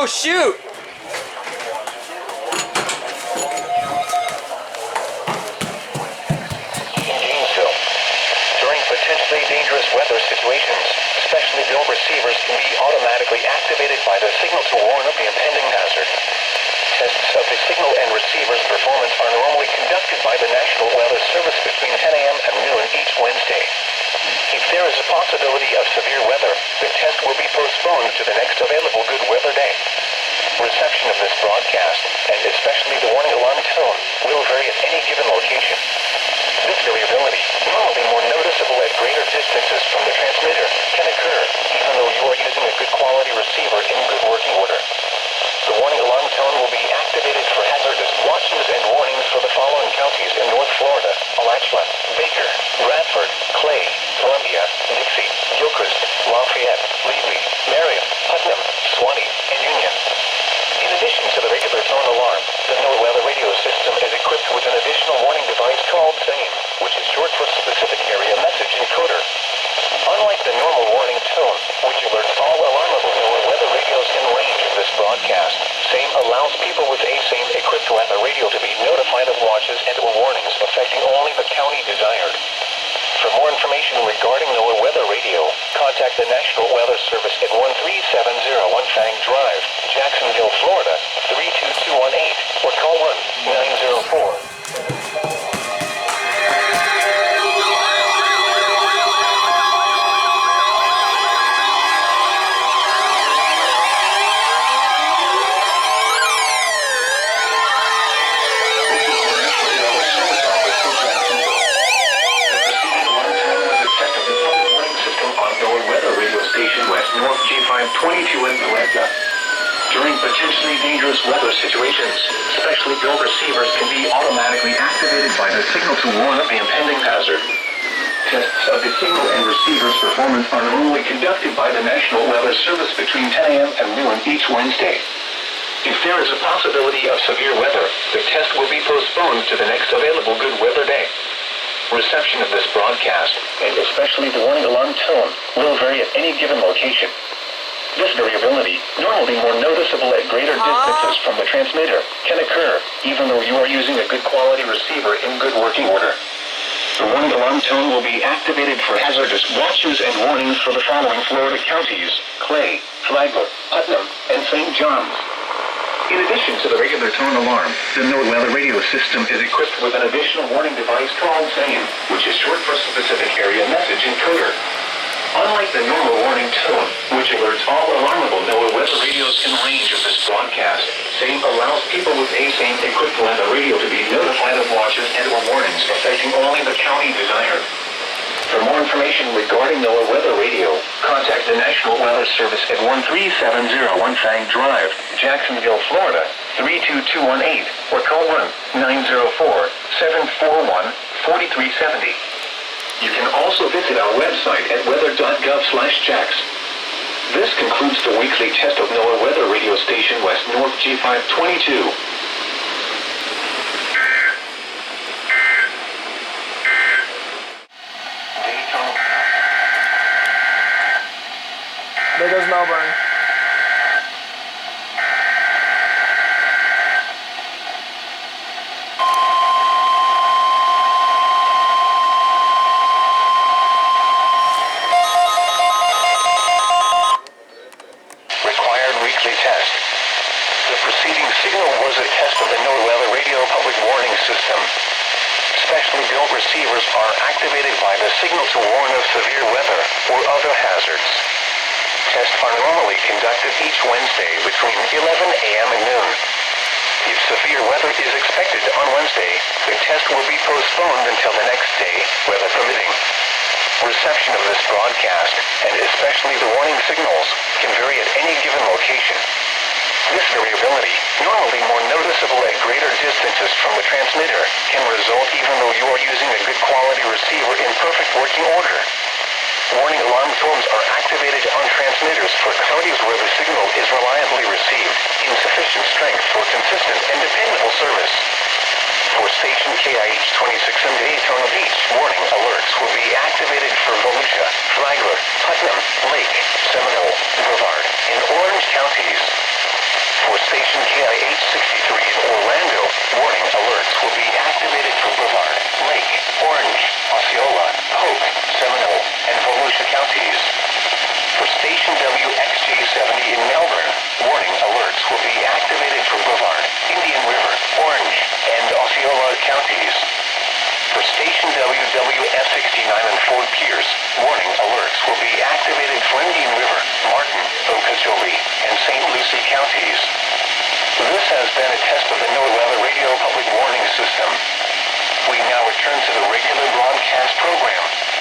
shoot! During potentially dangerous weather situations, specially built receivers can be automatically activated by the signal to warn of the impending hazard. Tests of the signal and receiver's performance are normally conducted by the National Weather Service between 10 a.m. and noon each Wednesday. If there is a possibility of severe weather, the test will be postponed to the next available good weather day. Reception of this broadcast, and especially the warning alarm tone, will vary at any given location. This variability, normally more noticeable at greater distances from the transmitter, can occur even though you are using a good quality receiver in good working order. The warning alarm tone will be activated for hazardous watches and warnings for the following counties in North Florida: Alachua, Baker, Bradford, Clay, Columbia, Dixie, Gilchrist, Lafayette, Levy, Marion, Putnam, Suwannee, and Union. In addition to the regular tone alarm, the NOAA weather radio system is equipped with an additional warning device called SAME, which is short for Specific Area Message Encoder. Unlike the normal warning tone, which alerts all alarmable NOAA weather radios in range of this broadcast, SAME allows people with ASAME equipped weather radio to be notified of watches and or warnings affecting only the county desired. For more information regarding NOAA weather radio, contact the National Weather Service at 13701 Fang Drive, Jacksonville, Florida, 32218, or call 1-904. North G522 in Atlanta. During potentially dangerous weather situations, specially built receivers can be automatically activated by the signal to warn of the impending hazard. Tests of the signal and receiver's performance are normally conducted by the National Weather Service between 10 a.m. and noon each Wednesday. If there is a possibility of severe weather, the test will be postponed to the next available good weather day. Reception of this broadcast, and especially the warning alarm tone, will vary at any given location. This variability, normally more noticeable at greater distances from the transmitter, can occur even though you are using a good quality receiver in good working order. The warning alarm tone will be activated for hazardous watches and warnings for the following Florida counties: Clay, Flagler, Putnam, and St. Johns. In addition to the regular tone alarm, the NOAA weather radio system is equipped with an additional warning device called SAME, which is short for Specific Area Message Encoder. Unlike the normal warning tone, which alerts all alarmable NOAA weather radios in range of this broadcast, SAME allows people with ASAME equipped weather radio to be notified of watches and or warnings affecting only the county desired. For more information regarding NOAA weather radio, contact the National Weather Service at 13701 Fang Drive, Jacksonville, Florida, 32218, or call 1-904-741-4370. You can also visit our website at weather.gov/jacks. This concludes the weekly test of NOAA weather radio station West North G522. There goes Melbourne. Required weekly test. The preceding signal was a test of the NOAA weather radio public warning system. Specially built receivers are activated by the signal to warn of severe weather or other hazards. Tests are normally conducted each Wednesday between 11 a.m. and noon. If severe weather is expected on Wednesday, the test will be postponed until the next day, weather permitting. Reception of this broadcast, and especially the warning signals, can vary at any given location. This variability, normally more noticeable at greater distances from the transmitter, can result even though you are using a good quality receiver in perfect working order. Warning alarm tones are activated on transmitters for counties where the signal is reliably received in sufficient strength for consistent and dependable service. For station KIH 26 in Daytona Beach, warning alerts will be activated for Volusia, Flagler, Putnam, Lake, Seminole, Brevard, and Orange counties. station WXJ70 in Melbourne, warning alerts will be activated for Brevard, Indian River, Orange, and Osceola counties. For station WWF69 in Fort Pierce, warning alerts will be activated for Indian River, Martin, Okeechobee, and St. Lucie counties. This has been a test of the NOAA Weather Radio Public Warning System. We now return to the regular broadcast program.